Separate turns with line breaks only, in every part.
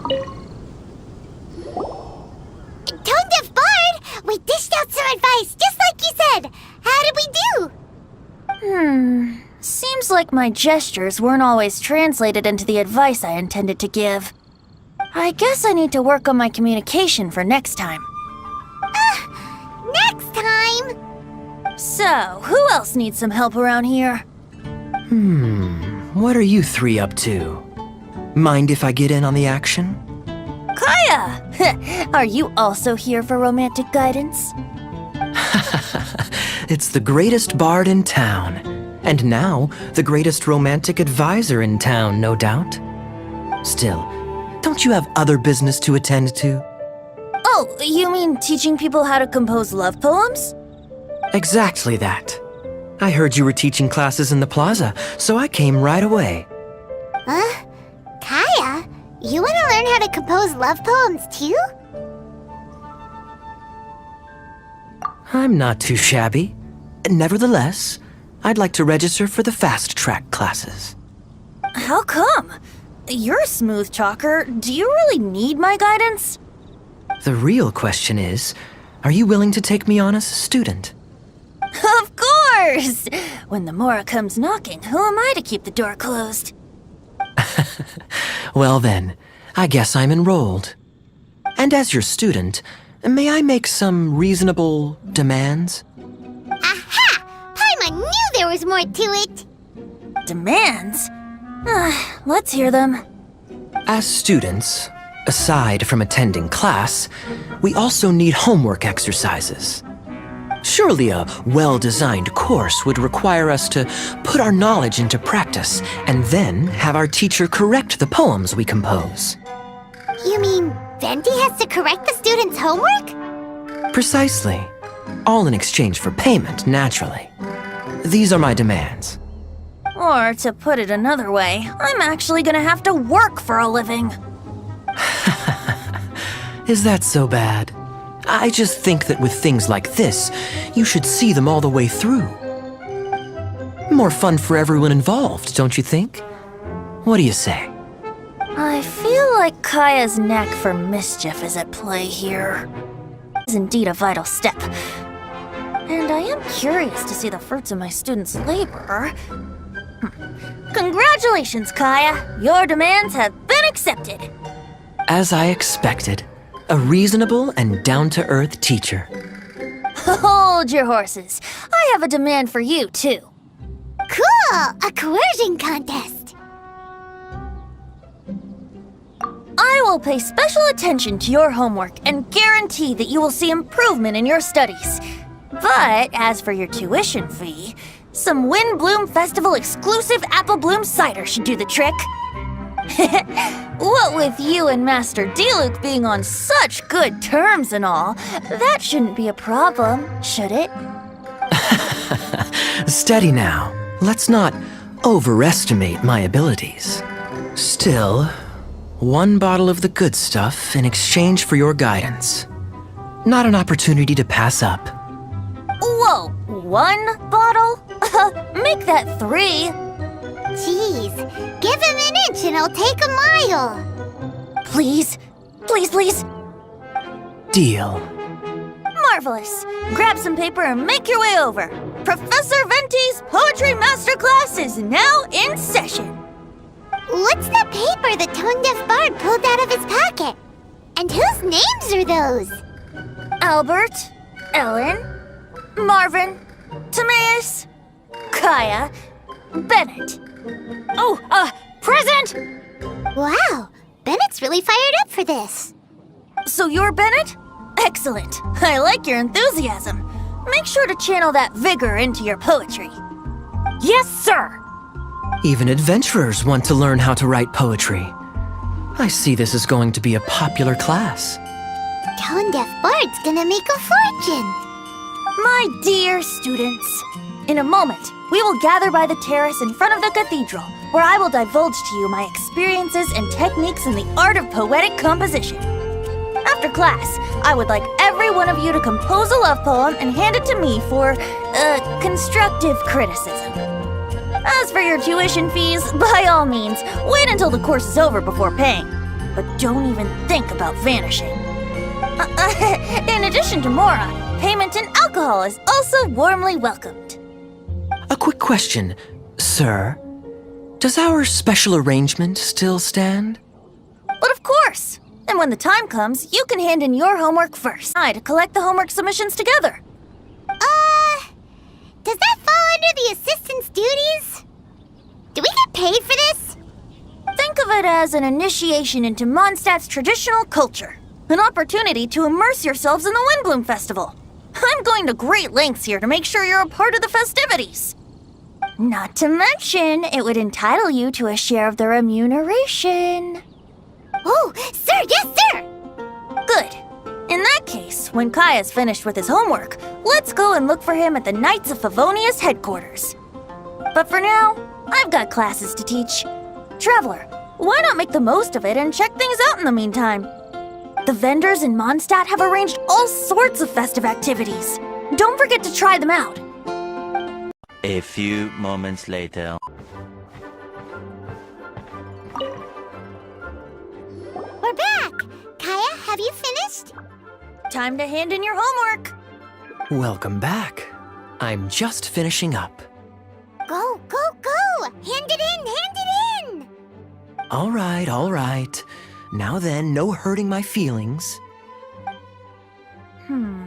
Tone Deaf Bard! We dished out some advice, just like you said! How did we do?
Seems like my gestures weren't always translated into the advice I intended to give. I guess I need to work on my communication for next time.
Next time!
So, who else needs some help around here?
What are you three up to? Mind if I get in on the action?
Kaeya! Are you also here for romantic guidance?
It's the greatest bard in town. And now, the greatest romantic advisor in town, no doubt. Still, don't you have other business to attend to?
Oh, you mean teaching people how to compose love poems?
Exactly that. I heard you were teaching classes in the plaza, so I came right away.
Huh? Kaeya, you want to learn how to compose love poems too?
I'm not too shabby. Nevertheless, I'd like to register for the fast-track classes.
How come? You're a smooth talker. Do you really need my guidance?
The real question is, are you willing to take me on as a student?
Of course! When the Mora comes knocking, who am I to keep the door closed?
Well then, I guess I'm enrolled. And as your student, may I make some reasonable demands?
Aha! Paimon knew there was more to it!
Demands? Let's hear them.
As students, aside from attending class, we also need homework exercises. Surely a well-designed course would require us to put our knowledge into practice and then have our teacher correct the poems we compose.
You mean Venti has to correct the students' homework?
Precisely. All in exchange for payment, naturally. These are my demands.
Or, to put it another way, I'm actually gonna have to work for a living.
Is that so bad? I just think that with things like this, you should see them all the way through. More fun for everyone involved, don't you think? What do you say?
I feel like Kaeya's knack for mischief is at play here. Is indeed a vital step. And I am curious to see the fruits of my students' labor. Congratulations, Kaeya! Your demands have been accepted.
As I expected, a reasonable and down-to-earth teacher.
Hold your horses. I have a demand for you, too.
Cool! A coercion contest!
I will pay special attention to your homework and guarantee that you will see improvement in your studies. But as for your tuition fee, some Wind Bloom Festival exclusive Apple Bloom cider should do the trick. What with you and Master Diluc being on such good terms and all, that shouldn't be a problem, should it?
Steady now. Let's not overestimate my abilities. Still, one bottle of the good stuff in exchange for your guidance. Not an opportunity to pass up.
Whoa, one bottle? Make that 3.
Jeez, give him an inch and I'll take a mile!
Please, please, please.
Deal.
Marvelous. Grab some paper and make your way over. Professor Venti's Poetry Masterclass is now in session.
What's the paper the Tone Deaf Bard pulled out of his pocket? And whose names are those?
Albert, Ellen, Marvin, Timaeus, Kaeya, Bennett. Oh, present!
Wow, Bennett's really fired up for this.
So you're Bennett? Excellent. I like your enthusiasm. Make sure to channel that vigor into your poetry. Yes, sir!
Even adventurers want to learn how to write poetry. I see this is going to be a popular class.
Tone Deaf Bard's gonna make a fortune.
My dear students, in a moment, we will gather by the terrace in front of the cathedral, where I will divulge to you my experiences and techniques in the art of poetic composition. After class, I would like every one of you to compose a love poem and hand it to me for, constructive criticism. As for your tuition fees, by all means, wait until the course is over before paying. but don't even think about vanishing. In addition to Mora, payment in alcohol is also warmly welcomed.
A quick question, sir. Does our special arrangement still stand?
But of course! And when the time comes, you can hand in your homework first. I to collect the homework submissions together.
Does that fall under the assistant's duties? Do we get paid for this?
Think of it as an initiation into Mondstadt's traditional culture. An opportunity to immerse yourselves in the Windbloom Festival. I'm going to great lengths here to make sure you're a part of the festivities. Not to mention, it would entitle you to a share of the remuneration.
Oh, sir, yes, sir!
Good. In that case, when Kaeya's finished with his homework, let's go and look for him at the Knights of Favonius headquarters. But for now, I've got classes to teach. Traveler, why not make the most of it and check things out in the meantime? The vendors in Mondstadt have arranged all sorts of festive activities. Don't forget to try them out.
A few moments later.
We're back! Kaeya, have you finished?
Time to hand in your homework.
Welcome back. I'm just finishing up.
Go, go, go! Hand it in, hand it in!
All right. Now then, no hurting my feelings.
Ooh.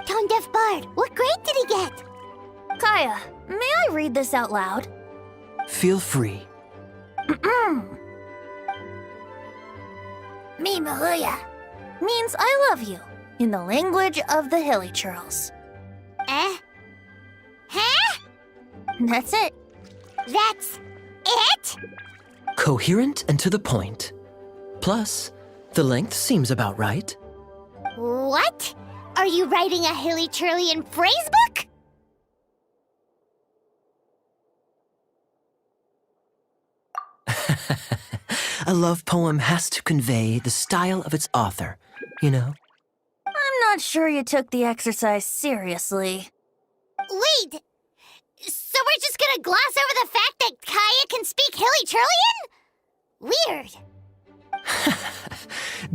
Tone Deaf Bard, what grade did he get?
Kaeya, may I read this out loud?
Feel free.
Me Mahuya means I love you in the language of the Hilly Churls.
Huh?
That's it.
That's it?
Coherent and to the point. Plus, the length seems about right.
What? Are you writing a Hilly Churlian phrase book?
A love poem has to convey the style of its author, you know?
I'm not sure you took the exercise seriously.
Wait! So we're just gonna gloss over the fact that Kaeya can speak Hilly Churlian? Weird.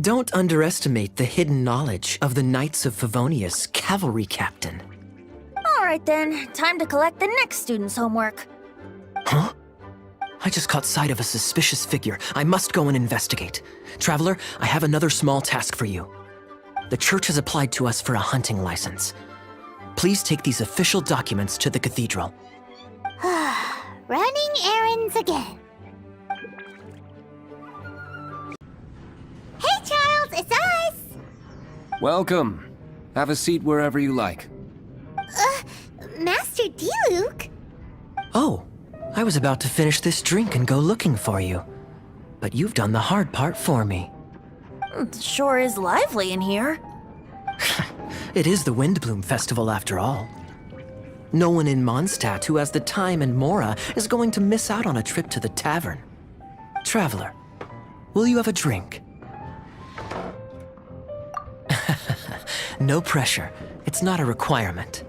Don't underestimate the hidden knowledge of the Knights of Favonius cavalry captain.
All right then, time to collect the next student's homework.
Huh? I just caught sight of a suspicious figure. I must go and investigate. Traveler, I have another small task for you. The church has applied to us for a hunting license. Please take these official documents to the cathedral.
Running errands again. Hey, Charles, it's us!
Welcome. Have a seat wherever you like.
Master Diluc?
Oh, I was about to finish this drink and go looking for you. But you've done the hard part for me.
It sure is lively in here.
It is the Windbloom Festival after all. No one in Mondstadt who has the time and Mora is going to miss out on a trip to the tavern. Traveler, will you have a drink? No pressure. It's not a requirement.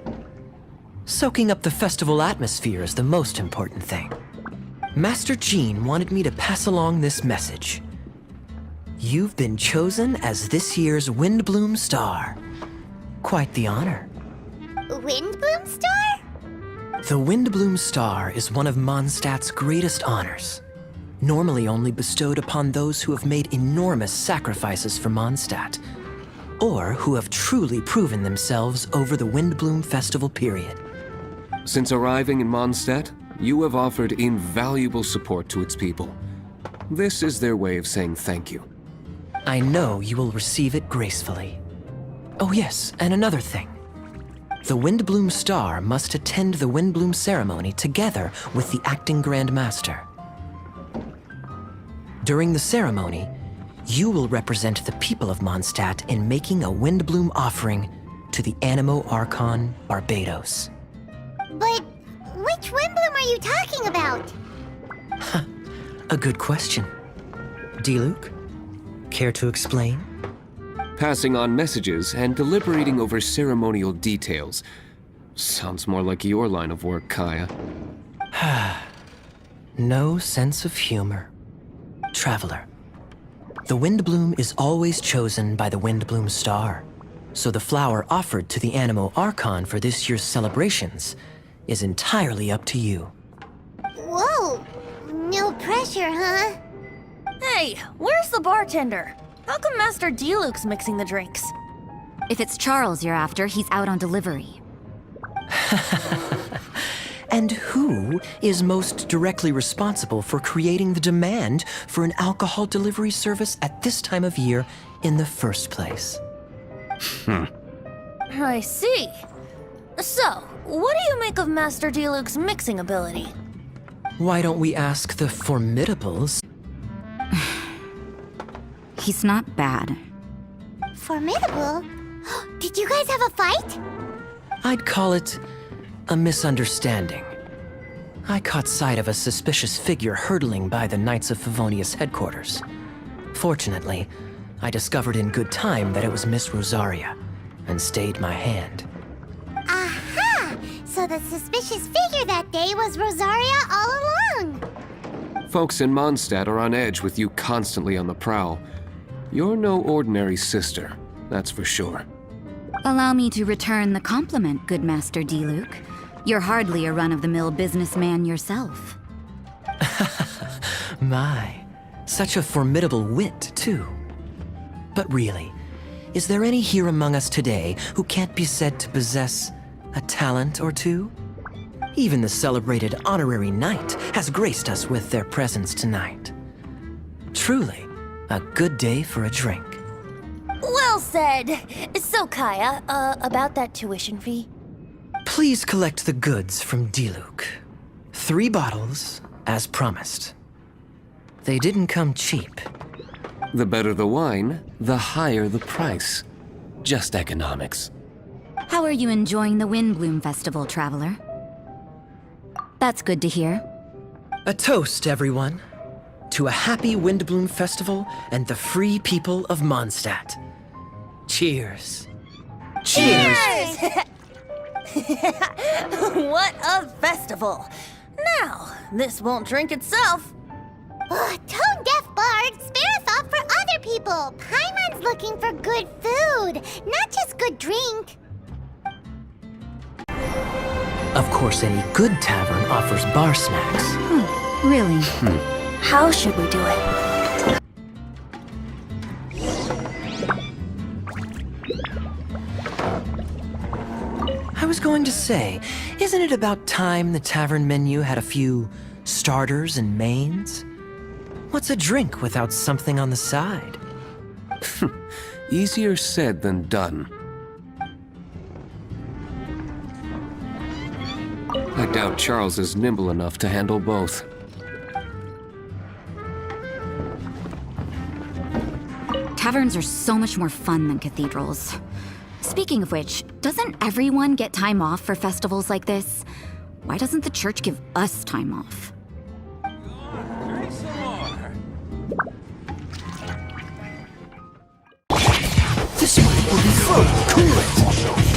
Soaking up the festival atmosphere is the most important thing. Master Jean wanted me to pass along this message. You've been chosen as this year's Windbloom Star. Quite the honor.
Windbloom Star?
The Windbloom Star is one of Mondstadt's greatest honors. Normally only bestowed upon those who have made enormous sacrifices for Mondstadt, or who have truly proven themselves over the Windbloom Festival period.
Since arriving in Mondstadt, you have offered invaluable support to its people. This is their way of saying thank you.
I know you will receive it gracefully. Oh yes, and another thing. The Windbloom Star must attend the Windbloom ceremony together with the acting Grand Master. During the ceremony, you will represent the people of Mondstadt in making a Windbloom offering to the Animo Archon Barbados.
But which Windbloom are you talking about?
A good question. Diluc, care to explain?
Passing on messages and deliberating over ceremonial details. Sounds more like your line of work, Kaeya.
No sense of humor. Traveler, the Windbloom is always chosen by the Windbloom star, so the flower offered to the Animo Archon for this year's celebrations is entirely up to you.
Whoa! No pressure, huh?
Hey, where's the bartender? How come Master D-Luke's mixing the drinks?
If it's Charles you're after, he's out on delivery.
And who is most directly responsible for creating the demand for an alcohol delivery service at this time of year in the first place?
I see. So, what do you make of Master D-Luke's mixing ability?
Why don't we ask the Formidables?
He's not bad.
Formidable? Did you guys have a fight?
I'd call it a misunderstanding. I caught sight of a suspicious figure hurtling by the Knights of Favonius headquarters. Fortunately, I discovered in good time that it was Miss Rosaria, and stayed my hand.
Aha! So the suspicious figure that day was Rosaria all along!
Folks in Mondstadt are on edge with you constantly on the prowl. You're no ordinary sister, that's for sure.
Allow me to return the compliment, good Master D-Luke. You're hardly a run-of-the-mill businessman yourself.
My, such a formidable wit, too. But really, is there any here among us today who can't be said to possess a talent or two? Even the celebrated honorary knight has graced us with their presence tonight. Truly, a good day for a drink.
Well said. So, Kaeya, about that tuition fee?
Please collect the goods from D-Luke. 3 bottles, as promised. They didn't come cheap.
The better the wine, the higher the price. Just economics.
How are you enjoying the Windbloom Festival, Traveler? That's good to hear.
A toast, everyone, to a happy Windbloom Festival and the free people of Mondstadt. Cheers. Cheers!
What a festival! Now, this won't drink itself.
Tone-deaf bard, spare a thought for other people! Paimon's looking for good food, not just good drink.
Of course, any good tavern offers bar snacks.
Really?
How should we do it?
I was going to say, isn't it about time the tavern menu had a few starters and mains? What's a drink without something on the side?
Easier said than done. I doubt Charles is nimble enough to handle both.
Taverns are so much more fun than cathedrals. Speaking of which, doesn't everyone get time off for festivals like this? Why doesn't the church give us time off?
This wine will be fun. Cool it.